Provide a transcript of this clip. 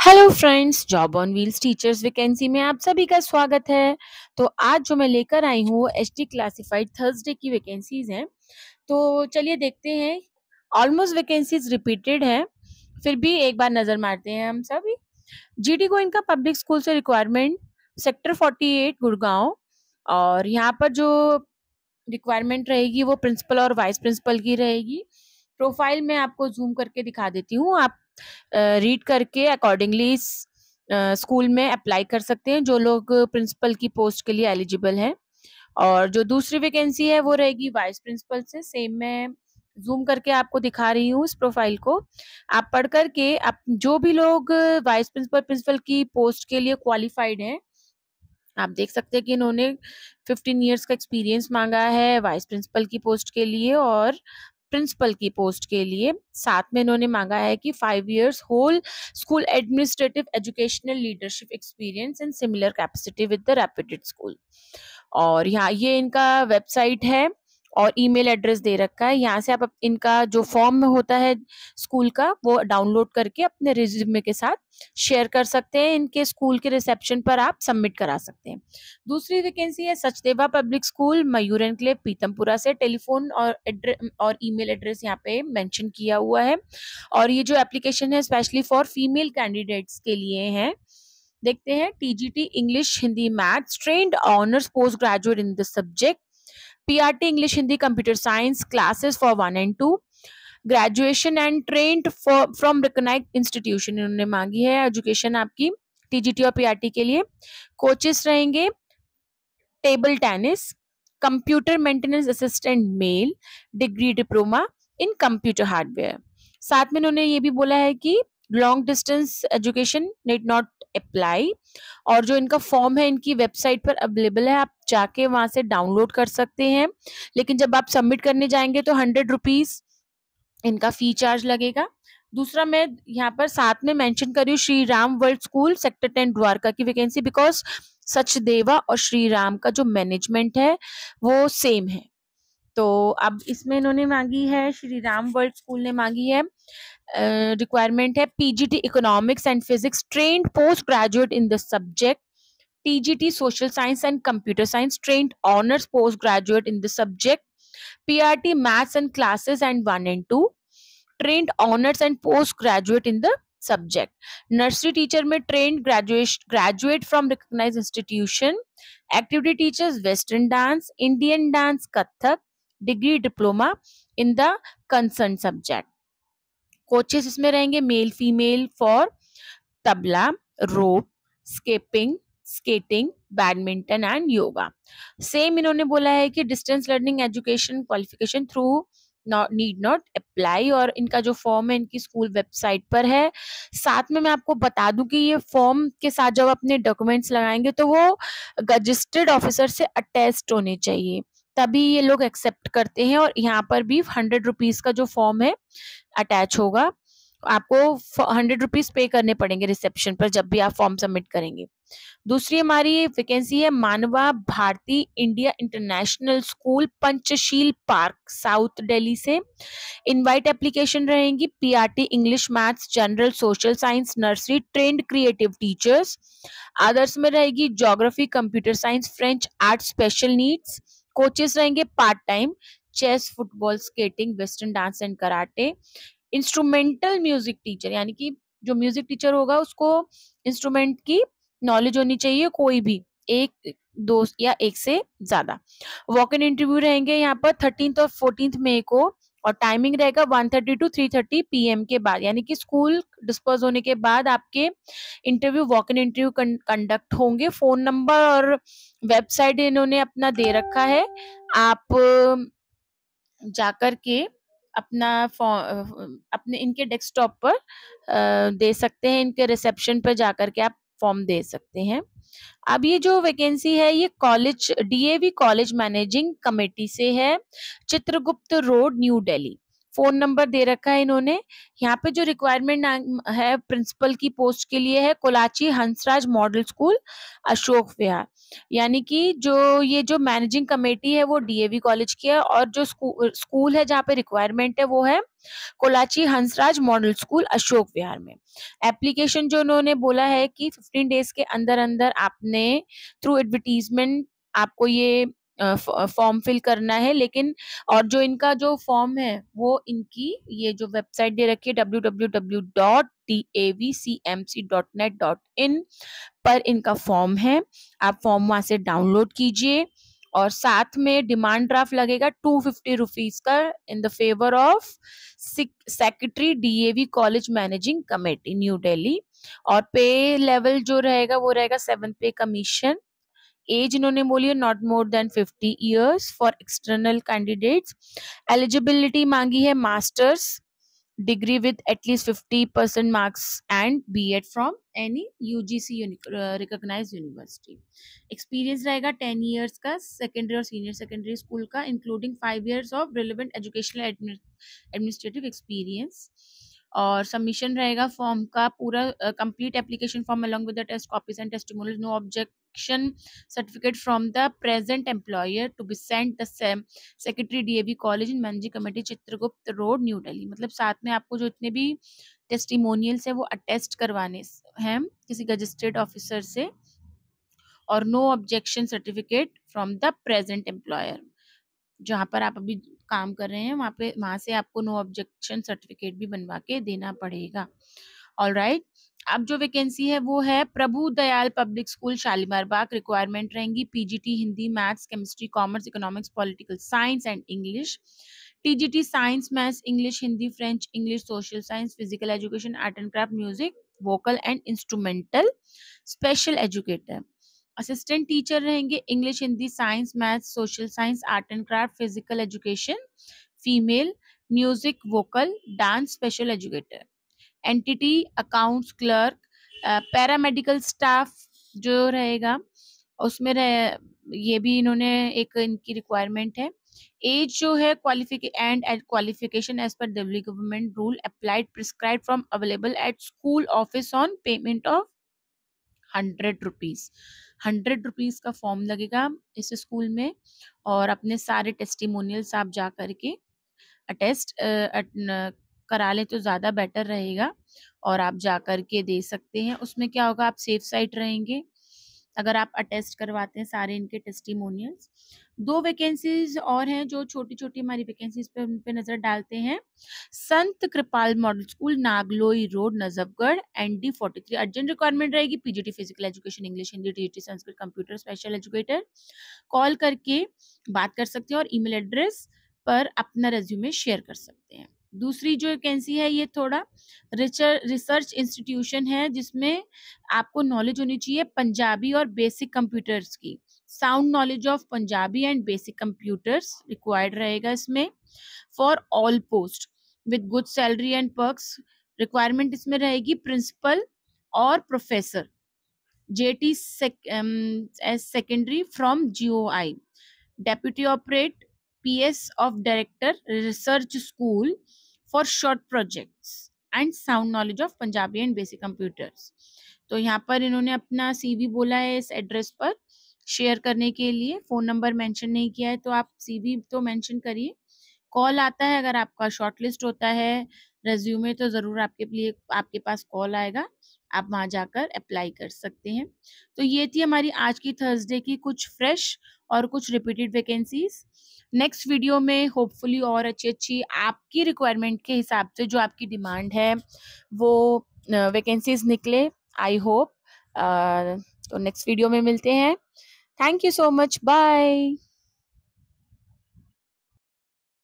Hello friends, job on wheels teachers vacancy में आप सभी का स्वागत है। तो आज जो मैं लेकर आई हूँ वो एचटी क्लासिफाइड थर्सडे की वैकेंसीज हैं। तो चलिए देखते हैं। ऑलमोस्ट वैकेंसीज रिपीटेड हैं, फिर भी एक बार नजर मारते हैं हम सभी। जीडी गोइंग का पब्लिक स्कूल से रिक्वायरमेंट सेक्टर 48 गुड़गांव। और यहाँ पर जो रिक्वायरमेंट रहेगी वो प्रिंसिपल और वाइस प्रिंसिपल की रहेगी। प्रोफाइल में आपको जूम करके दिखा देती हूँ, आप रीड करके अकॉर्डिंगली स्कूल में अप्लाई कर सकते हैं जो लोग प्रिंसिपल की पोस्ट के लिए एलिजिबल हैं। और जो दूसरी वैकेंसी है वो रहेगी वाइस प्रिंसिपल से। सेम मैं जूम करके आपको दिखा रही हूँ इस प्रोफाइल को। आप पढ़ करके आप जो भी लोग वाइस प्रिंसिपल प्रिंसिपल की पोस्ट के लिए क्वालिफाइड हैं, आप देख सकते हैं कि इन्होंने 15 इयर्स का एक्सपीरियंस मांगा है वाइस प्रिंसिपल की पोस्ट के लिए, और प्रिंसिपल की पोस्ट के लिए साथ में इन्होंने मांगा है कि 5 years whole school administrative educational leadership experience in similar capacity with the reputed school. और यहाँ ये इनका वेबसाइट है और ईमेल एड्रेस दे रखा है। यहाँ से आप इनका जो फॉर्म होता है स्कूल का वो डाउनलोड करके अपने रिज्यूमे के साथ शेयर कर सकते हैं। इनके स्कूल के रिसेप्शन पर आप सबमिट करा सकते हैं। दूसरी वैकेंसी है सचदेवा पब्लिक स्कूल, मयूर एनक्लेव, पीतमपुरा से। टेलीफोन और ईमेल एड्रेस यहाँ पे मेंशन किया हुआ है। और ये जो एप्लीकेशन है स्पेशली फॉर फीमेल कैंडिडेट्स के लिए है। देखते हैं। TGT English Hindi maths trained honours post graduate in the subject. PRT English Hindi computer science classes for 1 and 2। Graduation and trained from recognised institution इन्होंने मांगी है एजुकेशन आपकी टीजीटी और पीआरटी के लिए। कोचेस रहेंगे table tennis, computer maintenance assistant male, degree diploma in computer hardware. साथ में इन्होंने ये भी बोला है कि long distance education need not apply. और जो इनका फॉर्म है इनकी वेबसाइट पर अवेलेबल है, आप जाके वहां से डाउनलोड कर सकते हैं। लेकिन जब आप सबमिट करने जाएंगे तो 100 रुपीज इनका फी चार्ज लगेगा। दूसरा मैं यहाँ पर साथ में मेंशन कर रही हूँ Shri Ram world school sector 10 Dwarka की वैकेंसी, बिकॉज सचदेवा और श्री राम का जो मैनेजमेंट है वो सेम है। तो अब इसमें इन्होंने मांगी है, श्री राम वर्ल्ड स्कूल ने मांगी है, रिक्वायरमेंट है PGT economics and physics trend post graduate in the subject. TGT social science and computer science trend honours post graduate in the subject. PRT maths and classes and 1 and 2 trained honors and postgraduate in the subject. Nursery teacher में trained graduate from recognized institution. Activity teachers western dance, Indian dance, Kathak, degree diploma in the concerned subject. Coaches इसमें रहेंगे male female for tabla, rope, escaping, skating, badminton and yoga. Same इन्होंने बोला है कि distance learning education qualification through need not apply. और इनका जो form है इनकी स्कूल वेबसाइट पर है। साथ में मैं आपको बता दूं कि ये फॉर्म के साथ जब अपने डॉक्यूमेंट्स लगाएंगे तो वो रजिस्टर्ड ऑफिसर से अटेस्ट होने चाहिए, तभी ये लोग एक्सेप्ट करते हैं। और यहाँ पर भी 100 रुपीज का जो फॉर्म है अटैच होगा। आपको 100 रुपीज पे करने पड़ेंगे रिसेप्शन पर जब भी आप फॉर्म सबमिट करेंगे। दूसरी हमारी वैकेंसी है Manav Bharati India international school Panchsheel park south Delhi से। इनवाइट एप्लीकेशन रहेंगी PRT English maths general social science nursery trained creative teachers. Others में रहेगी geography computer science French art special needs. Coaches रहेंगे part time chess football skating western dance and karate. Instrumental music teacher यानी कि जो music teacher होगा उसको instrument की knowledge होनी चाहिए, कोई भी एक दो या एक से ज्यादा। वॉक इन इंटरव्यू रहेंगे यहाँ पर 13 और 14 मई को, और टाइमिंग रहेगा 1:30 to 3:30 PM के बाद, यानी कि स्कूल डिस्पर्स होने के बाद आपके interview walk in interview conduct होंगे। फोन नंबर और वेबसाइट इन्होंने अपना दे रखा है, आप जाकर के अपना अपने इनके डेस्कटॉप पर दे सकते हैं। इनके रिसेप्शन पर जाकर के आप फॉर्म दे सकते हैं। अब ये जो वैकेंसी है ये college DAV college managing committee से है, Chitragupta road New Delhi. Phone number दे रखा है इन्होंने। यहाँ पे जो रिक्वायरमेंट है प्रिंसिपल की पोस्ट के लिए है कोलाची हंसराज मॉडल स्कूल अशोक विहार। यानी कि जो मैनेजिंग कमेटी है वो डीएवी कॉलेज की है, और जो स्कूल है जहाँ पे रिक्वायरमेंट है वो है कोलाची हंसराज मॉडल स्कूल अशोक विहार में। एप्लीकेशन जो उन्होंने बोला है कि 15 डेज के अंदर अंदर आपने थ्रू एडवर्टीजमेंट आपको ये फॉर्म फिल करना है। लेकिन और जो इनका जो फॉर्म है वो इनकी ये जो वेबसाइट दे रखी है www.davcmc.net.in पर इनका फॉर्म है। आप फॉर्म वहां से डाउनलोड कीजिए, और साथ में डिमांड ड्राफ्ट लगेगा 250 रुपीज का in the favour of secretary DAV college managing committee new Delhi. और पे लेवल जो रहेगा वो रहेगा 7th पे कमीशन। एज इन्होंने बोली है not more than 50 years for external candidates. Eligibility मांगी है masters degree with at least 50% marks and B.Ed from any UGC recognized university. Experience रहेगा 10 years का secondary और senior secondary school का, including 5 years of relevant educational administrative experience. और submission रहेगा form का पूरा complete application form along with the test copies and testimonials, no objection certificate from the present employer to be sent the secretary DAV college in managing committee Chitragupta road New Delhi. मतलब साथ में आपको जो इतने भी टेस्टिमोनियल्स है वो अटेस्ट करवाने हैं किसी रजिस्टर्ड ऑफिसर से, और no objection certificate from the present employer. जहाँ पर आप अभी काम कर रहे हैं वहां से आपको नो ऑब्जेक्शन सर्टिफिकेट भी बनवा के देना पड़ेगा। ऑलराइट, अब जो वैकेंसी है वो है Prabhu Dayal public school Shalimar Bagh. Requirement रहेंगी PGT Hindi, maths, chemistry, commerce, economics, political science and English. TGT science, maths, English, Hindi, French, English, social science, physical education, art and craft, music, vocal and instrumental, special educator. Assistant teacher रहेंगे English, Hindi, science, maths, social science, art and craft, physical education, female, music, vocal, dance, special educator. NTT accounts clerk, paramedical staff जो रहेगा उसमें ये भी इन्होंने एक इनकी requirement है। एज जो है क्वालिफिकेशन एज पर Delhi government rule applied prescribe from available at school office on payment of 100 rupees. 100 rupees का फॉर्म लगेगा इस स्कूल में, और अपने सारे टेस्टिमोनियल्स आप जा करके अटेस्ट करा ले तो ज़्यादा बेटर रहेगा, और आप जा कर के दे सकते हैं। उसमें क्या होगा, आप सेफ साइड रहेंगे अगर आप अटेस्ट करवाते हैं सारे इनके टेस्टिमोनियल्स। 2 वैकेंसीज और हैं जो छोटी छोटी हमारी वैकेंसीज पे उन पे नजर डालते हैं। Sant Kripal model school Nangloi road Najafgarh ND 43। Urgent requirement रहेगी PGT physical education, English, Hindi, TGT Sanskrit, computer, special educator. Call करके बात कर सकते हैं और ईमेल एड्रेस पर अपना रेज्यूमे शेयर कर सकते हैं। दूसरी जो वैकेंसी है ये थोड़ा रिसर्च इंस्टीट्यूशन है जिसमें आपको नॉलेज होनी चाहिए पंजाबी और बेसिक कंप्यूटर्स की। Sound knowledge of Punjabi and basic computers required रहेगा इसमें for all post with good salary and perks. Requirement इसमें रहेगी प्रिंसिपल और professor, JT as secondary from GOI, deputy operate PS of director research school for short projects and sound knowledge of Punjabi and basic computers। तो यहाँ पर इन्होंने अपना CV बोला है इस एड्रेस पर शेयर करने के लिए। फोन नंबर मेंशन नहीं किया है तो आप CV तो मेंशन करिए। कॉल आता है अगर आपका शॉर्टलिस्ट होता है रेज्यूमे तो ज़रूर आपके पास कॉल आएगा, आप वहाँ जाकर अप्लाई कर सकते हैं। तो ये थी हमारी आज की थर्सडे की कुछ फ्रेश और कुछ रिपीटेड वैकेंसीज। नेक्स्ट वीडियो में होपफुली और अच्छी आपकी रिक्वायरमेंट के हिसाब से जो आपकी डिमांड है वो वैकेंसीज निकले, आई होप। तो नेक्स्ट वीडियो में मिलते हैं। Thank you so much, bye.